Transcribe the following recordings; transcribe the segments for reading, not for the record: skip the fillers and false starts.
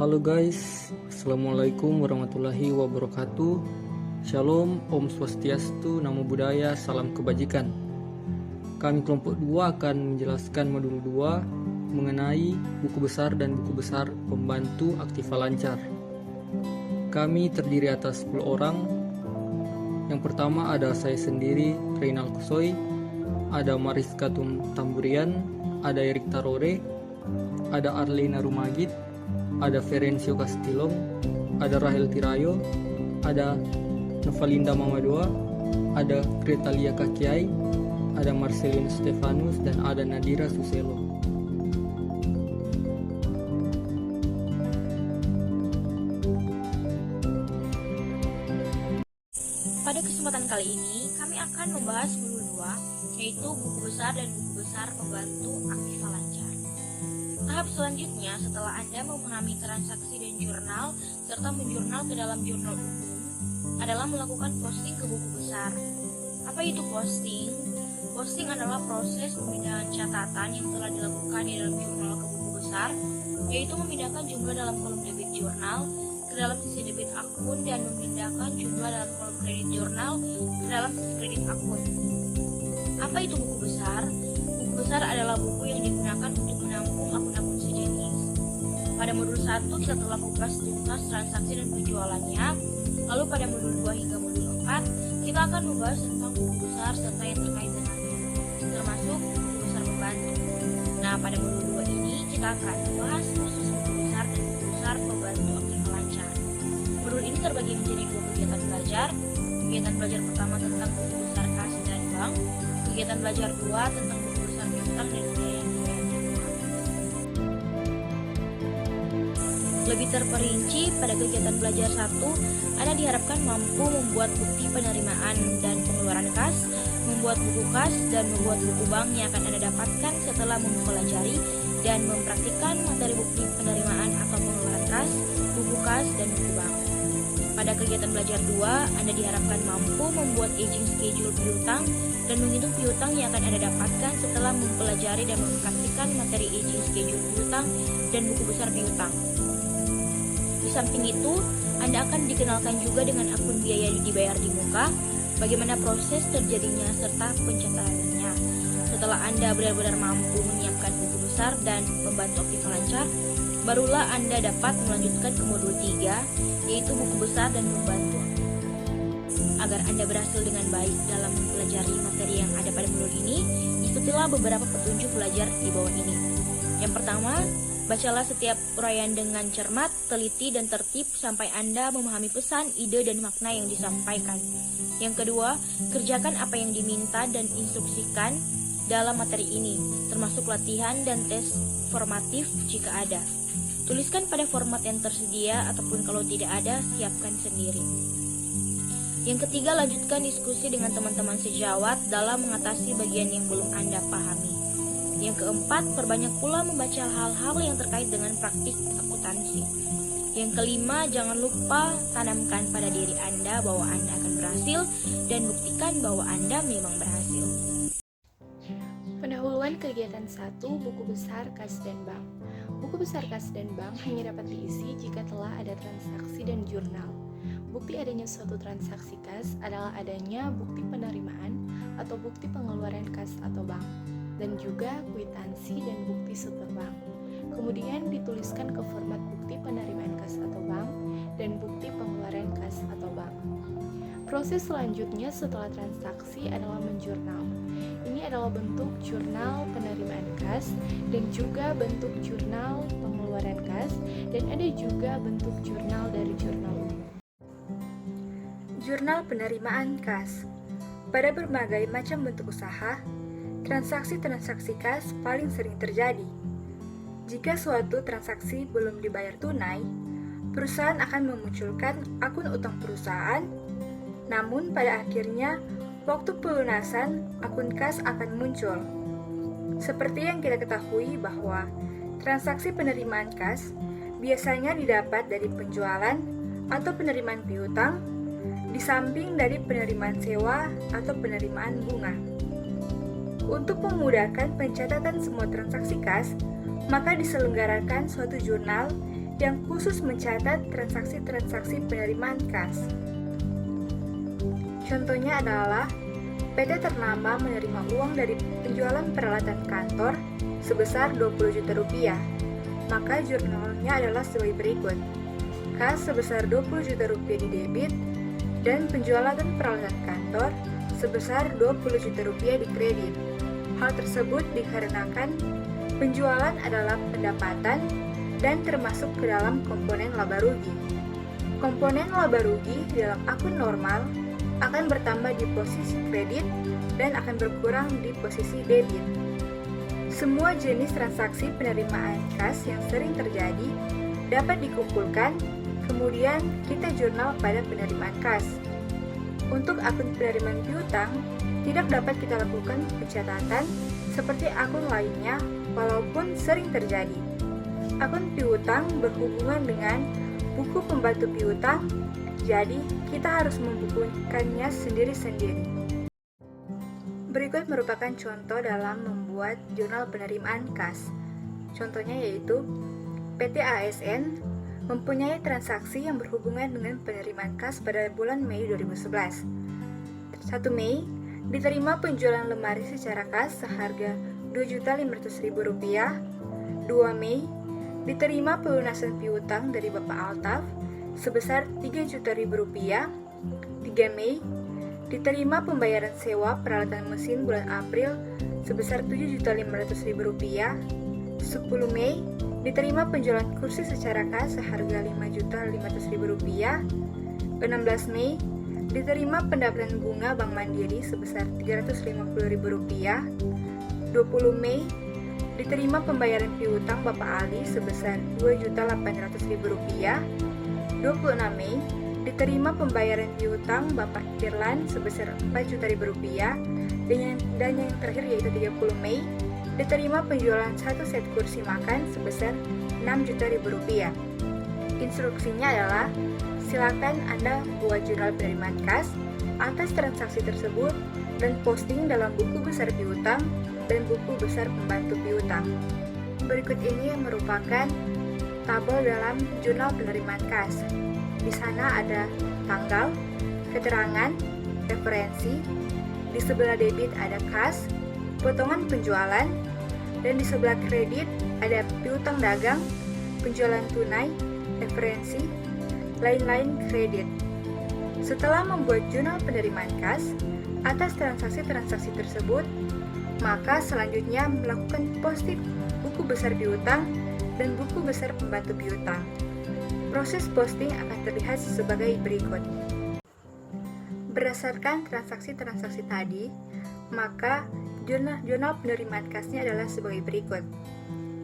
Halo guys, Assalamualaikum warahmatullahi wabarakatuh. Shalom, Om Swastiastu, Namo Buddhaya, Salam Kebajikan. Kami kelompok 2 akan menjelaskan modul 2 mengenai buku besar dan buku besar pembantu Aktiva Lancar. Kami terdiri atas 10 orang. Yang pertama ada saya sendiri, Reynal Kusoy, ada Mariska Tamburian, ada Erik Tarore, ada Arlina Rumagit, ada Ferencio Castilong, ada Rahel Tirayo, ada Novalinda Mamadoa, ada Gretalia Kakiai, ada Marcelino Stefanus, dan ada Nadira Suselo. Pada kesempatan kali ini, kami akan membahas modul 2, yaitu buku besar dan buku besar pembantu Aktiva Lancar. Tahap selanjutnya, setelah Anda memahami transaksi dan jurnal, serta menjurnal ke dalam jurnal umum, adalah melakukan posting ke buku besar. Apa itu posting? Posting adalah proses pemindahan catatan yang telah dilakukan di dalam jurnal ke buku besar, yaitu memindahkan jumlah dalam kolom debit jurnal ke dalam sisi debit akun dan memindahkan jumlah dalam kolom kredit jurnal ke dalam sisi kredit akun. Apa itu buku besar? Buku besar adalah buku yang digunakan untuk menampung akun-akun sejenis. Pada modul 1 kita telah kupas tuntas transaksi dan penjualannya. Lalu pada modul 2 hingga modul 4 kita akan membahas tentang buku besar serta yang terkait dengannya, termasuk buku besar pembantu. Nah, pada modul 2 ini kita akan membahas khusus buku besar dan buku besar pembantu Aktiva Lancar. Modul ini terbagi menjadi 2 kegiatan belajar. Kegiatan belajar pertama tentang buku besar kas dan bank. Kegiatan belajar 2 tentang buku besar piutang dan biaya yang dibayarkan. Lebih terperinci, pada kegiatan belajar 1, Anda diharapkan mampu membuat bukti penerimaan dan pengeluaran kas, membuat buku kas, dan membuat buku bank yang akan Anda dapatkan setelah mempelajari dan mempraktikkan materi bukti penerimaan atau pengeluaran kas, buku kas, dan buku bank. Pada kegiatan belajar 2, Anda diharapkan mampu membuat aging schedule piutang dan menghitung piutang yang akan Anda dapatkan setelah mempelajari dan mempraktikkan materi aging schedule piutang dan buku besar piutang. Di samping itu, Anda akan dikenalkan juga dengan akun biaya dibayar di muka, bagaimana proses terjadinya serta pencatatannya. Setelah Anda benar-benar mampu menyiapkan buku besar dan pembantu Aktiva Lancar, barulah Anda dapat melanjutkan ke modul 3, yaitu buku besar dan pembantu. Agar Anda berhasil dengan baik dalam mempelajari materi yang ada pada modul ini, ikutilah beberapa petunjuk belajar di bawah ini. Yang pertama, bacalah setiap uraian dengan cermat, teliti, dan tertib sampai Anda memahami pesan, ide, dan makna yang disampaikan. Yang kedua, kerjakan apa yang diminta dan instruksikan dalam materi ini, termasuk latihan dan tes formatif jika ada. Tuliskan pada format yang tersedia ataupun kalau tidak ada, siapkan sendiri. Yang ketiga, lanjutkan diskusi dengan teman-teman sejawat dalam mengatasi bagian yang belum Anda pahami. Yang keempat, perbanyak pula membaca hal-hal yang terkait dengan praktik akuntansi. Yang kelima, jangan lupa tanamkan pada diri Anda bahwa Anda akan berhasil dan buktikan bahwa Anda memang berhasil. Pendahuluan kegiatan 1, buku besar kas dan bank. Buku besar kas dan bank hanya dapat diisi jika telah ada transaksi dan jurnal. Bukti adanya suatu transaksi kas adalah adanya bukti penerimaan atau bukti pengeluaran kas atau bank, dan juga kwitansi dan bukti setor bank. Kemudian dituliskan ke format bukti penerimaan kas atau bank dan bukti pengeluaran kas atau bank. Proses selanjutnya setelah transaksi adalah menjurnal. Ini adalah bentuk jurnal penerimaan kas dan juga bentuk jurnal pengeluaran kas, dan ada juga bentuk jurnal dari jurnal umum. Jurnal penerimaan kas. Pada berbagai macam bentuk usaha, transaksi-transaksi kas paling sering terjadi. Jika suatu transaksi belum dibayar tunai, perusahaan akan memunculkan akun utang perusahaan. Namun pada akhirnya, waktu pelunasan akun kas akan muncul. Seperti yang kita ketahui bahwa transaksi penerimaan kas biasanya didapat dari penjualan atau penerimaan piutang, di samping dari penerimaan sewa atau penerimaan bunga. Untuk memudahkan pencatatan semua transaksi kas, maka diselenggarakan suatu jurnal yang khusus mencatat transaksi-transaksi penerimaan kas. Contohnya adalah PT Ternama menerima uang dari penjualan peralatan kantor sebesar 20 juta rupiah. Maka jurnalnya adalah sebagai berikut. Kas sebesar 20 juta rupiah di debit dan penjualan peralatan kantor sebesar 20 juta rupiah di kredit. Hal tersebut dikarenakan penjualan adalah pendapatan dan termasuk ke dalam komponen laba rugi. Komponen laba rugi dalam akun normal akan bertambah di posisi kredit dan akan berkurang di posisi debit. Semua jenis transaksi penerimaan kas yang sering terjadi dapat dikumpulkan, kemudian kita jurnal pada penerimaan kas. Untuk akun penerimaan piutang, tidak dapat kita lakukan pencatatan seperti akun lainnya walaupun sering terjadi. Akun piutang berhubungan dengan buku pembantu piutang, jadi kita harus membukukannya sendiri-sendiri. Berikut merupakan contoh dalam membuat jurnal penerimaan kas. Contohnya yaitu PT ASN mempunyai transaksi yang berhubungan dengan penerimaan kas pada bulan Mei 2011. 1 Mei, diterima penjualan lemari secara kas seharga Rp2.500.000. 2 Mei, diterima pelunasan piutang dari Bapak Altaf sebesar Rp3 juta. 3 Mei, diterima pembayaran sewa peralatan mesin bulan April sebesar Rp7.500.000. 10 Mei, diterima penjualan kursi secara kas seharga Rp5.500.000. 16 Mei, diterima pendapatan bunga Bank Mandiri sebesar Rp350.000. 20 Mei, diterima pembayaran piutang Bapak Ali sebesar Rp2.800.000. 26 Mei, diterima pembayaran piutang Bapak Irlan sebesar Rp4 juta. Dan yang terakhir yaitu 30 Mei, diterima penjualan 1 set kursi makan sebesar Rp6 juta. Instruksinya adalah, silakan Anda buat jurnal penerimaan kas atas transaksi tersebut dan posting dalam buku besar piutang dan buku besar pembantu piutang. Berikut ini yang merupakan tabel dalam jurnal penerimaan kas. Di sana ada tanggal, keterangan, referensi, di sebelah debit ada kas, potongan penjualan, dan di sebelah kredit ada piutang dagang, penjualan tunai, referensi, lain-lain kredit. Setelah membuat jurnal penerimaan kas atas transaksi-transaksi tersebut, maka selanjutnya melakukan posting buku besar piutang dan buku besar pembantu piutang. Proses posting akan terlihat sebagai berikut. Berdasarkan transaksi-transaksi tadi, maka jurnal penerimaan kasnya adalah sebagai berikut.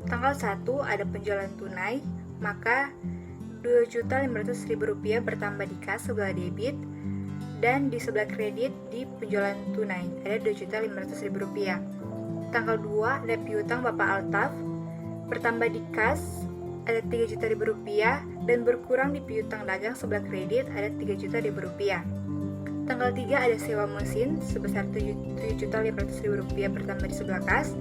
Tanggal 1 ada penjualan tunai, maka Rp2.500.000 bertambah di kas sebelah debit, dan di sebelah kredit di penjualan tunai ada Rp2.500.000. Tanggal 2 ada piutang Bapak Altaf, bertambah di kas ada Rp3 juta dan berkurang di piutang dagang sebelah kredit ada Rp3 juta. Tanggal 3 ada sewa mesin sebesar Rp7.500.000 bertambah di sebelah kas,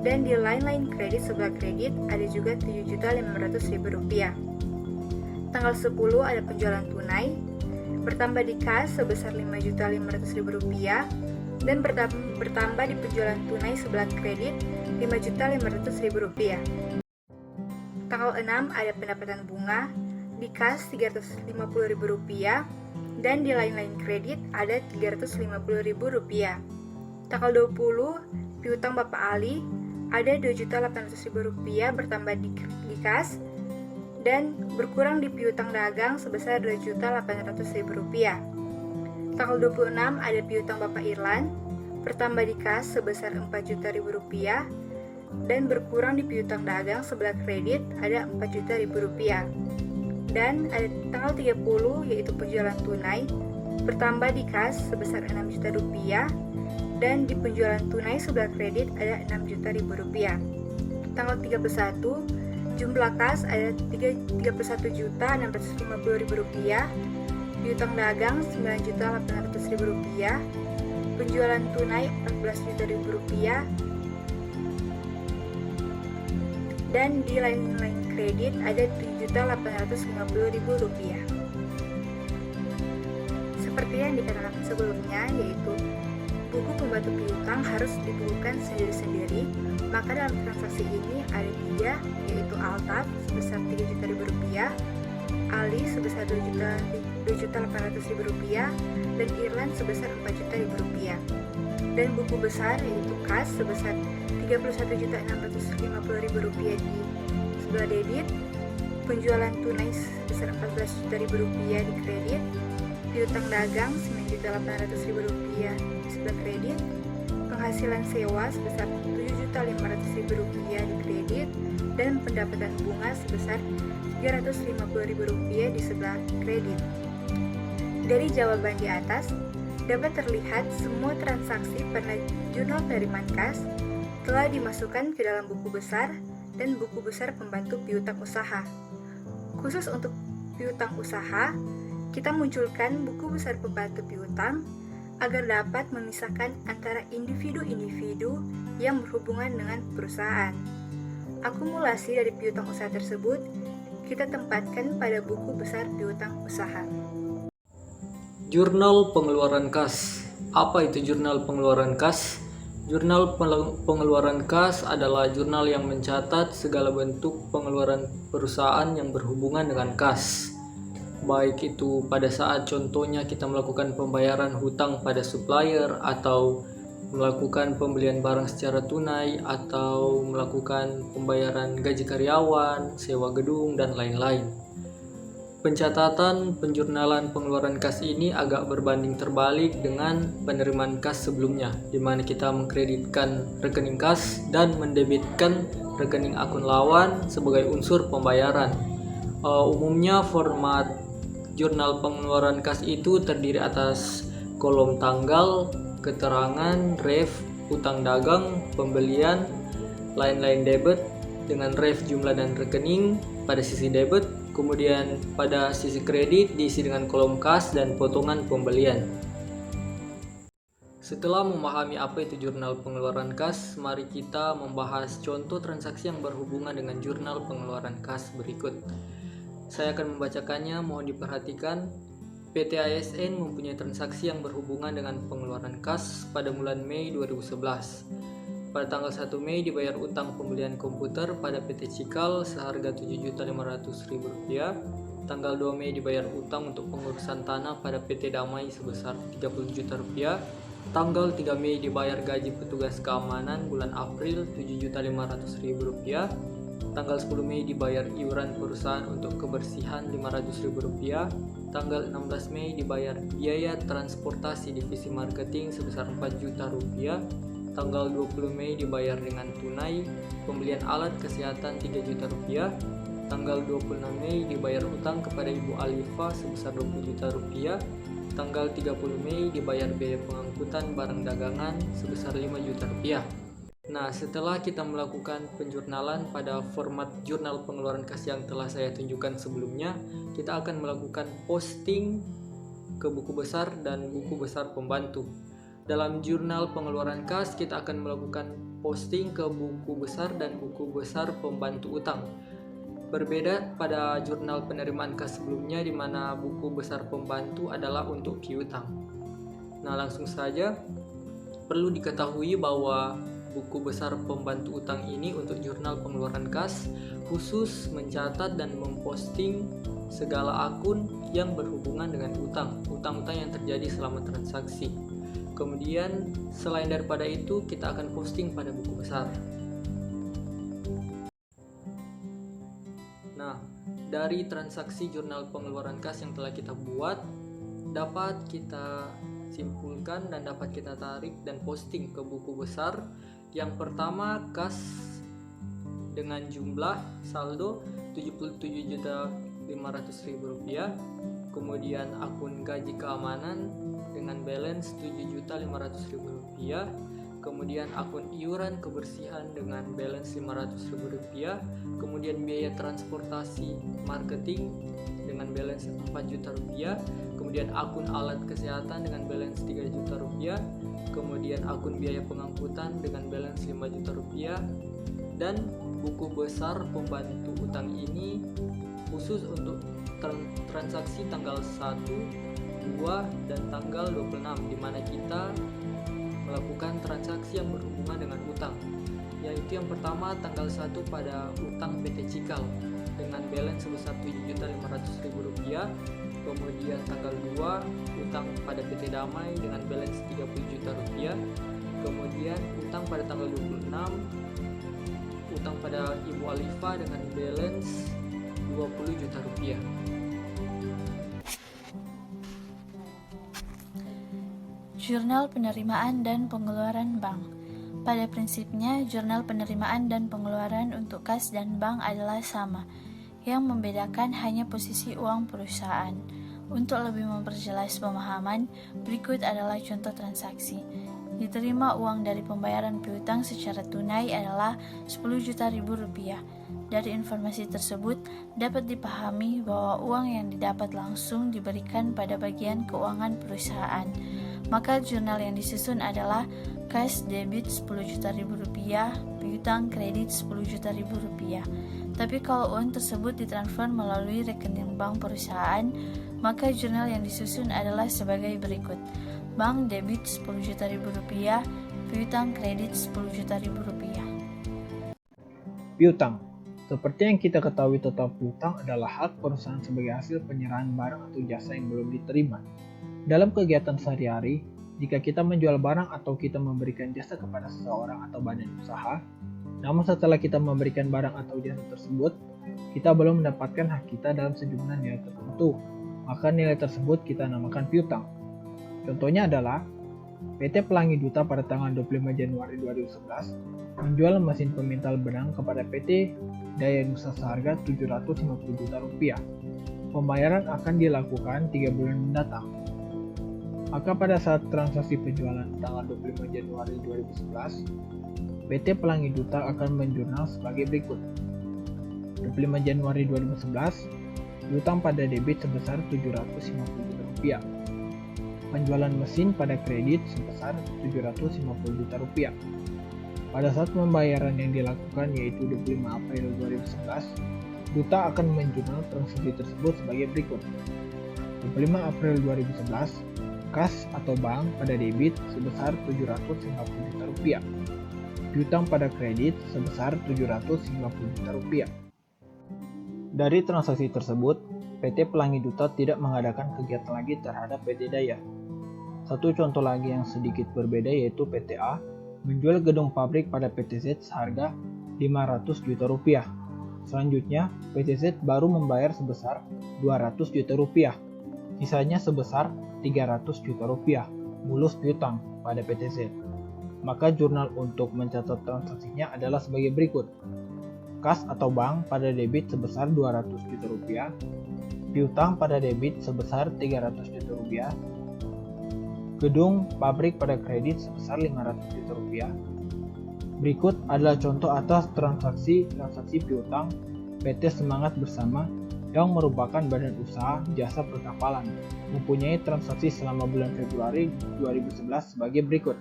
dan di lain-lain kredit sebelah kredit ada juga Rp7.500.000. Tanggal 10 ada penjualan tunai, bertambah di kas sebesar Rp5.500.000 dan bertambah di penjualan tunai sebelah kredit Rp5.500.000. Tanggal 6 ada pendapatan bunga, di kas Rp350.000 dan di lain-lain kredit ada Rp350.000. Tanggal 20 piutang Bapak Ali ada Rp2.800.000 bertambah di kas dan berkurang di piutang dagang sebesar Rp2.800.000. Tanggal 26 ada piutang Bapak Irlan, bertambah di kas sebesar Rp4 juta dan berkurang di piutang dagang sebelah kredit ada Rp4 juta. Dan ada tanggal 30 yaitu penjualan tunai, bertambah di kas sebesar Rp6 juta dan di penjualan tunai sebelah kredit ada Rp6 juta. Tanggal 31 jumlah kas ada Rp31.650.000, piutang dagang Rp9.800.000, penjualan tunai Rp14 juta, dan di lain-lain kredit ada Rp7.850.000. Seperti yang dikatakan sebelumnya, yaitu buku pembantu piutang harus dibukukan sendiri-sendiri, maka dalam transaksi ini ada 3, yaitu Altaf sebesar Rp3.000.000, Ali sebesar Rp2.800.000, dan Irland sebesar Rp4.000.000. Dan buku besar yaitu Kas sebesar Rp31.650.000 di sebelah debit, penjualan tunai sebesar Rp14.000.000 di kredit, piutang dagang Rp9.800.000 di sebelah kredit, penghasilan sewa sebesar Rp7.500.000 di kredit, dan pendapatan bunga sebesar Rp350.000 di sebelah kredit. Dari jawaban di atas, dapat terlihat semua transaksi pada jurnal penerimaan kas telah dimasukkan ke dalam buku besar dan buku besar pembantu piutang usaha. Khusus untuk piutang usaha, kita munculkan buku besar pembantu piutang agar dapat memisahkan antara individu-individu yang berhubungan dengan perusahaan. Akumulasi dari piutang usaha tersebut kita tempatkan pada buku besar piutang usaha. Jurnal pengeluaran kas. Apa itu jurnal pengeluaran kas? Jurnal pengeluaran kas adalah jurnal yang mencatat segala bentuk pengeluaran perusahaan yang berhubungan dengan kas. Baik itu pada saat contohnya kita melakukan pembayaran hutang pada supplier, atau melakukan pembelian barang secara tunai, atau melakukan pembayaran gaji karyawan, sewa gedung, dan lain-lain. Pencatatan penjurnalan pengeluaran kas ini agak berbanding terbalik dengan penerimaan kas sebelumnya, di mana kita mengkreditkan rekening kas dan mendebitkan rekening akun lawan sebagai unsur pembayaran. Umumnya format jurnal pengeluaran kas itu terdiri atas kolom tanggal, keterangan, ref, utang dagang, pembelian, lain-lain debit dengan ref jumlah dan rekening pada sisi debit, kemudian pada sisi kredit diisi dengan kolom kas dan potongan pembelian. Setelah memahami apa itu jurnal pengeluaran kas, mari kita membahas contoh transaksi yang berhubungan dengan jurnal pengeluaran kas berikut. Saya akan membacakannya, mohon diperhatikan. PT ASN mempunyai transaksi yang berhubungan dengan pengeluaran kas pada bulan Mei 2011. Pada tanggal 1 Mei dibayar utang pembelian komputer pada PT Cikal seharga Rp7.500.000. Tanggal 2 Mei dibayar utang untuk pengurusan tanah pada PT Damai sebesar Rp30 juta. Tanggal 3 Mei dibayar gaji petugas keamanan bulan April Rp7.500.000. Tanggal 10 Mei dibayar iuran perusahaan untuk kebersihan Rp500.000. Tanggal 16 Mei dibayar biaya transportasi divisi marketing sebesar Rp4 juta. Tanggal 20 Mei dibayar dengan tunai pembelian alat kesehatan Rp3 juta. Tanggal 26 Mei dibayar utang kepada Ibu Alifa sebesar Rp20 juta. Tanggal 30 Mei dibayar biaya pengangkutan barang dagangan sebesar Rp5 juta. Nah, setelah kita melakukan penjurnalan pada format jurnal pengeluaran kas yang telah saya tunjukkan sebelumnya, kita akan melakukan posting ke buku besar dan buku besar pembantu. Dalam jurnal pengeluaran kas, kita akan melakukan posting ke buku besar dan buku besar pembantu utang. Berbeda pada jurnal penerimaan kas sebelumnya, di mana buku besar pembantu adalah untuk piutang. Nah, langsung saja, perlu diketahui bahwa buku besar pembantu utang ini untuk jurnal pengeluaran kas khusus mencatat dan memposting segala akun yang berhubungan dengan utang-utang yang terjadi selama transaksi. Kemudian selain daripada itu, kita akan posting pada buku besar. Nah, dari transaksi jurnal pengeluaran kas yang telah kita buat, dapat kita simpulkan dan dapat kita tarik dan posting ke buku besar. Yang pertama, kas dengan jumlah saldo Rp77.500.000. Kemudian akun gaji keamanan dengan balance Rp7.500.000. Kemudian akun iuran kebersihan dengan balance Rp500.000. Kemudian biaya transportasi marketing dengan balance Rp4 juta. Kemudian akun alat kesehatan dengan balance Rp3 juta. Kemudian akun biaya pengangkutan dengan balance Rp5 juta. Dan buku besar pembantu utang ini khusus untuk transaksi tanggal 1, 2, dan tanggal 26, di mana kita melakukan transaksi yang berhubungan dengan utang, yaitu yang pertama tanggal 1 pada utang PT Cikal dengan balance sebesar Rp7.500.000, kemudian tanggal 2 utang pada PT Damai dengan balance Rp30 juta, kemudian utang pada tanggal 26 utang pada Ibu Alifa dengan balance Rp20 juta. Jurnal penerimaan dan pengeluaran bank. Pada prinsipnya, jurnal penerimaan dan pengeluaran untuk kas dan bank adalah sama. Yang membedakan hanya posisi uang perusahaan. Untuk lebih memperjelas pemahaman, berikut adalah contoh transaksi. Diterima uang dari pembayaran piutang secara tunai adalah Rp10 juta. Dari informasi tersebut, dapat dipahami bahwa uang yang didapat langsung diberikan pada bagian keuangan perusahaan. Maka jurnal yang disusun adalah kas debit Rp10 juta, piutang kredit Rp10 juta. Tapi kalau uang tersebut ditransfer melalui rekening bank perusahaan, maka jurnal yang disusun adalah sebagai berikut. Bank debit Rp10 juta, piutang kredit Rp10 juta. Piutang. Seperti yang kita ketahui, total piutang adalah hak perusahaan sebagai hasil penyerahan barang atau jasa yang belum diterima. Dalam kegiatan sehari-hari, jika kita menjual barang atau kita memberikan jasa kepada seseorang atau badan usaha, namun setelah kita memberikan barang atau jasa tersebut, kita belum mendapatkan hak kita dalam sejumlah nilai tertentu, maka nilai tersebut kita namakan piutang. Contohnya adalah PT Pelangi Duta pada tanggal 25 Januari 2011 menjual mesin pemintal benang kepada PT Daya Nusa seharga Rp750 juta. Pembayaran akan dilakukan 3 bulan mendatang. Maka pada saat transaksi penjualan tanggal 25 Januari 2011, PT Pelangi Duta akan menjurnal sebagai berikut. 25 Januari 2011, piutang pada debit sebesar Rp750 juta. Penjualan mesin pada kredit sebesar Rp750 juta. Pada saat pembayaran yang dilakukan yaitu 25 April 2011, Duta akan menjurnal transaksi tersebut sebagai berikut. 25 April 2011, kas atau bank pada debit sebesar Rp750 juta. Piutang pada kredit sebesar Rp750 juta. Dari transaksi tersebut, PT Pelangi Duta tidak mengadakan kegiatan lagi terhadap PT Daya. Satu contoh lagi yang sedikit berbeda yaitu PT A menjual gedung pabrik pada PT Z seharga Rp500 juta. Selanjutnya, PT Z baru membayar sebesar Rp200 juta. Sisanya sebesar Rp300 juta mulus piutang pada PT Z. Maka jurnal untuk mencatat transaksinya adalah sebagai berikut. Kas atau bank pada debit sebesar Rp200 juta, piutang pada debit sebesar Rp300 juta, gedung pabrik pada kredit sebesar Rp500 juta. Berikut adalah contoh atas transaksi piutang PT Semangat Bersama yang merupakan badan usaha jasa perkapalan, mempunyai transaksi selama bulan Februari 2011 sebagai berikut.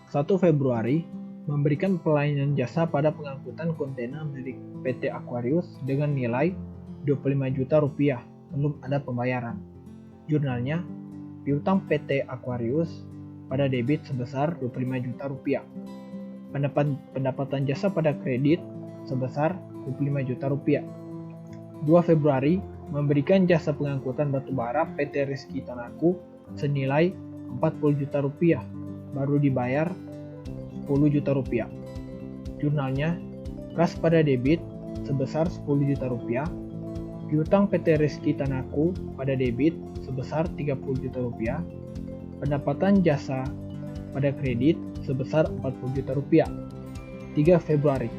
1 Februari, memberikan pelayanan jasa pada pengangkutan kontainer milik PT Aquarius dengan nilai Rp25 juta, belum ada pembayaran. Jurnalnya, piutang PT Aquarius pada debit sebesar Rp25 juta. Pendapatan jasa pada kredit sebesar Rp25 juta. 2 Februari, memberikan jasa pengangkutan batubara PT Rizky Tanaku senilai Rp40 juta, baru dibayar Rp10 juta. Jurnalnya, kas pada debit sebesar Rp10 juta, piutang PT Rizky Tanaku pada debit sebesar Rp30 juta, pendapatan jasa pada kredit sebesar Rp40 juta. 3 Februari,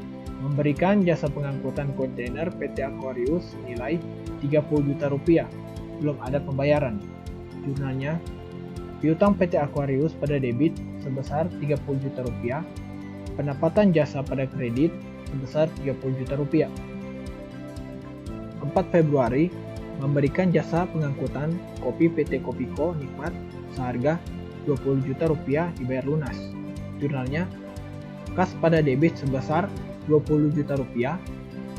memberikan jasa pengangkutan kontainer PT Aquarius nilai Rp30 juta, belum ada pembayaran. Jurnalnya, piutang PT Aquarius pada debit sebesar Rp30 juta, pendapatan jasa pada kredit sebesar Rp30 juta. 4 Februari, memberikan jasa pengangkutan kopi PT Kopiko Nikmat seharga Rp20 juta dibayar lunas. Jurnalnya, kas pada debit sebesar 20 juta rupiah,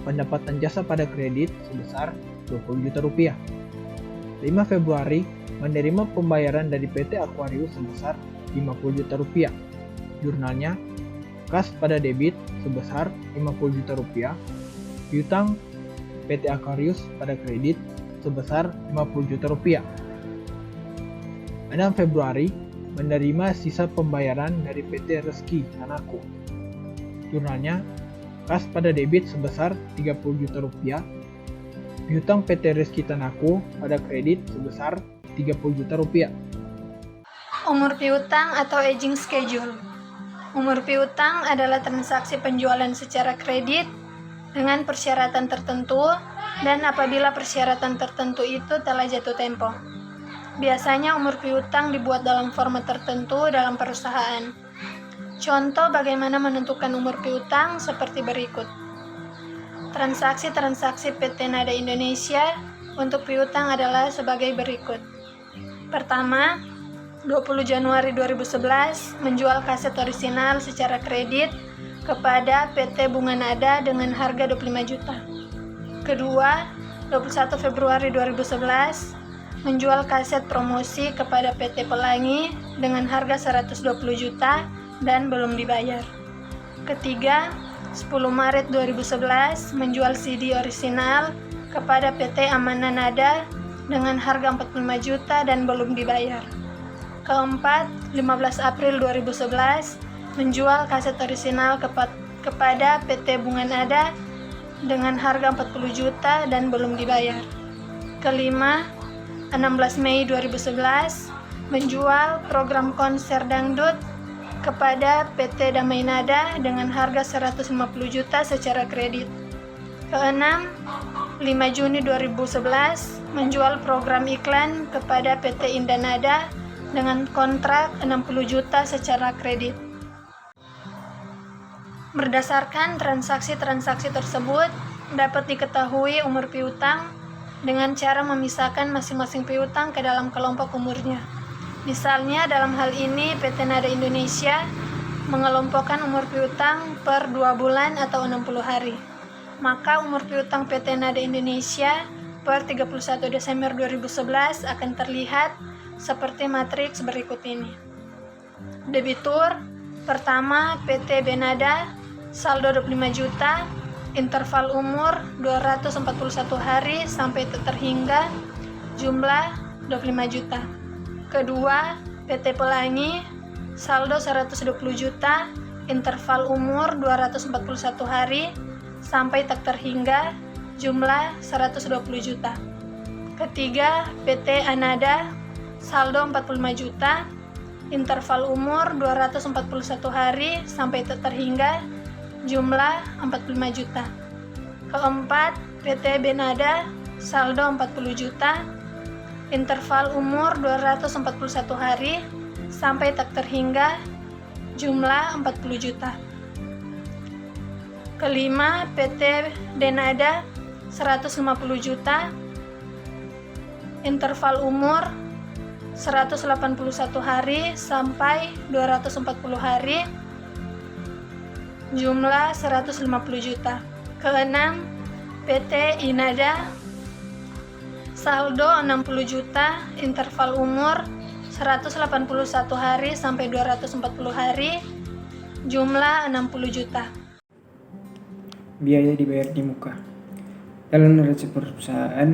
pendapatan jasa pada kredit sebesar 20 juta rupiah. 5 Februari menerima pembayaran dari PT Aquarius sebesar 50 juta rupiah. Jurnalnya, kas pada debit sebesar 50 juta rupiah, piutang PT Aquarius pada kredit sebesar 50 juta rupiah. 6 Februari menerima sisa pembayaran dari PT Reski Tanako. Jurnalnya, kas pada debit sebesar 30 juta rupiah, piutang PT Reski Tanako pada kredit sebesar 30 juta rupiah. Umur piutang atau aging schedule. Umur piutang adalah transaksi penjualan secara kredit dengan persyaratan tertentu dan apabila persyaratan tertentu itu telah jatuh tempo. Biasanya umur piutang dibuat dalam format tertentu dalam perusahaan. Contoh bagaimana menentukan umur piutang seperti berikut. Transaksi-transaksi PT Nada Indonesia untuk piutang adalah sebagai berikut. Pertama, 20 Januari 2011 menjual kaset orisinal secara kredit kepada PT Bunga Nada dengan harga 25 juta. Kedua, 21 Februari 2011 menjual kaset promosi kepada PT Pelangi dengan harga 120 juta dan belum dibayar. Ketiga, 10 Maret 2011 menjual CD orisinal kepada PT Amanah Nada dengan harga 45 juta dan belum dibayar. Keempat, 15 April 2011 menjual kaset orisinal kepada PT Bunga Nada dengan harga 40 juta dan belum dibayar. Kelima, 16 Mei 2011 menjual program konser dangdut kepada PT Damai Nada dengan harga 150 juta secara kredit. Keenam, 5 Juni 2011 menjual program iklan kepada PT Indah Nada dengan kontrak 60 juta secara kredit. Berdasarkan transaksi-transaksi tersebut, dapat diketahui umur piutang dengan cara memisahkan masing-masing piutang ke dalam kelompok umurnya. Misalnya dalam hal ini PT Nada Indonesia mengelompokkan umur piutang per 2 bulan atau 60 hari. Maka umur piutang PT Nada Indonesia per 31 Desember 2011 akan terlihat seperti matriks berikut ini. Debitur pertama PT Benada saldo 25 juta, interval umur 241 hari sampai terhingga, jumlah 25 juta. Kedua, PT Pelangi saldo 120 juta, interval umur 241 hari sampai terhingga, jumlah 120 juta. Ketiga, PT Anada saldo 45 juta, interval umur 241 hari sampai terhingga, jumlah 45 juta. Keempat, PT Benada saldo 40 juta, interval umur 241 hari sampai terhingga, jumlah 40 juta. Kelima, PT Denada 150 juta, interval umur 181 hari sampai 240 hari, jumlah 150 juta. Keenam, PT Inada saldo 60 juta, interval umur 181 hari sampai 240 hari, jumlah 60 juta. Biaya dibayar di muka. Dalam neraca perusahaan,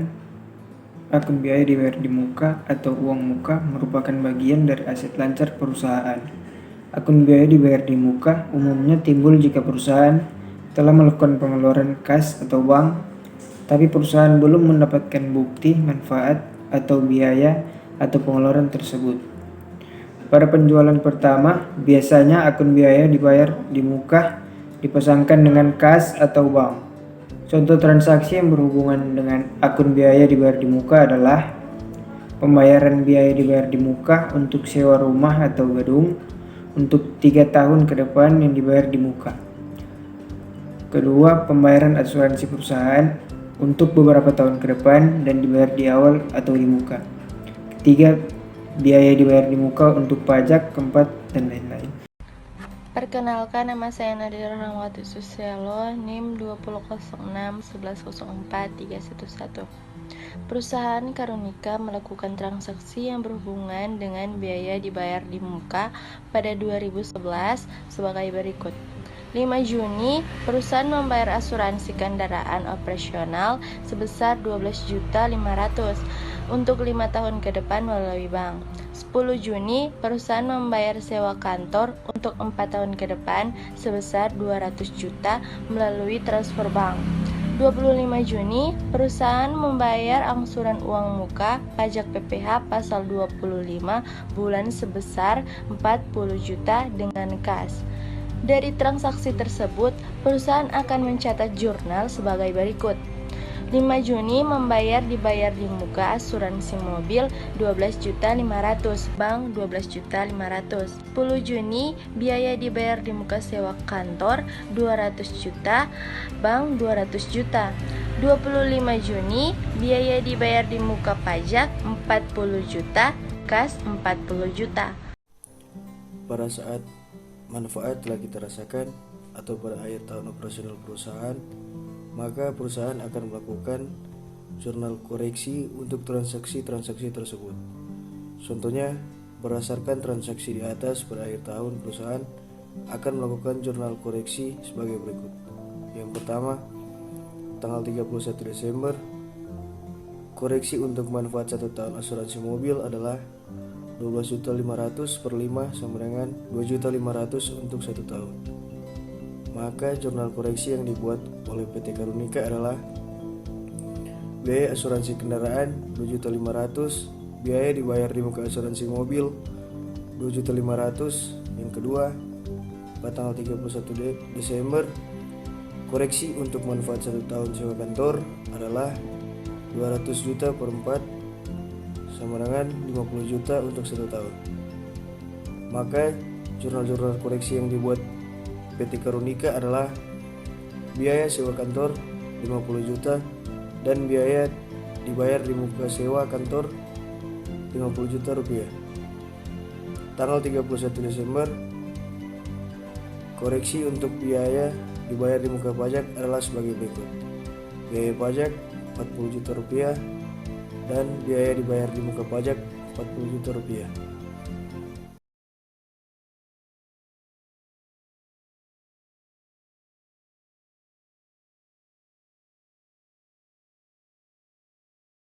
akun biaya dibayar di muka atau uang muka merupakan bagian dari aset lancar perusahaan. Akun biaya dibayar di muka umumnya timbul jika perusahaan telah melakukan pengeluaran kas atau bank, tapi perusahaan belum mendapatkan bukti manfaat atau biaya atau pengeluaran tersebut. Pada penjualan pertama, biasanya akun biaya dibayar di muka dipasangkan dengan kas atau bank. Contoh transaksi yang berhubungan dengan akun biaya dibayar di muka adalah pembayaran biaya dibayar di muka untuk sewa rumah atau gedung untuk 3 tahun ke depan yang dibayar di muka. Kedua, pembayaran asuransi perusahaan untuk beberapa tahun ke depan dan dibayar di awal atau di muka. Ketiga, biaya dibayar di muka untuk pajak, keempat, dan lain-lain. Perkenalkan, nama saya Nadira Rahmawati Suselo, NIM 200611043111. Perusahaan Karunika melakukan transaksi yang berhubungan dengan biaya dibayar di muka pada 2011 sebagai berikut. 5 Juni, perusahaan membayar asuransi kendaraan operasional sebesar 12.500.000 untuk 5 tahun ke depan melalui bank. 10 Juni, perusahaan membayar sewa kantor untuk 4 tahun ke depan sebesar 200 juta melalui transfer bank. 25 Juni, perusahaan membayar angsuran uang muka pajak PPh pasal 25 bulan sebesar 40 juta dengan kas. Dari transaksi tersebut, perusahaan akan mencatat jurnal sebagai berikut. 5 Juni dibayar di muka asuransi mobil 12.500.000, bank 12.500.000. 10 Juni biaya dibayar di muka sewa kantor 200 juta, bank 200 juta. 25 Juni biaya dibayar di muka pajak 40 juta, kas 40 juta. Pada saat manfaat telah kita rasakan atau pada akhir tahun operasional perusahaan, maka perusahaan akan melakukan jurnal koreksi untuk transaksi-transaksi tersebut. Contohnya, berdasarkan transaksi di atas pada akhir tahun, perusahaan akan melakukan jurnal koreksi sebagai berikut. Yang pertama, tanggal 31 Desember, koreksi untuk manfaat 1 tahun asuransi mobil adalah 12.500.000 per 5 sama dengan 2.500.000 untuk 1 tahun. Maka jurnal koreksi yang dibuat oleh PT Karunika adalah biaya asuransi kendaraan 2.500.000, biaya dibayar di muka asuransi mobil 2.500.000. Yang kedua, pada tanggal 31 Desember, koreksi untuk manfaat 1 tahun sewa kantor adalah 200 juta per 4 sama dengan 50 juta untuk 1 tahun. Maka jurnal-jurnal koreksi yang dibuat PT Karunika adalah biaya sewa kantor 50 juta dan biaya dibayar di muka sewa kantor 50 juta rupiah. Tanggal 31 Desember, koreksi untuk biaya dibayar di muka pajak adalah sebagai berikut. Biaya pajak 40 juta rupiah dan biaya dibayar di muka pajak 40 juta rupiah.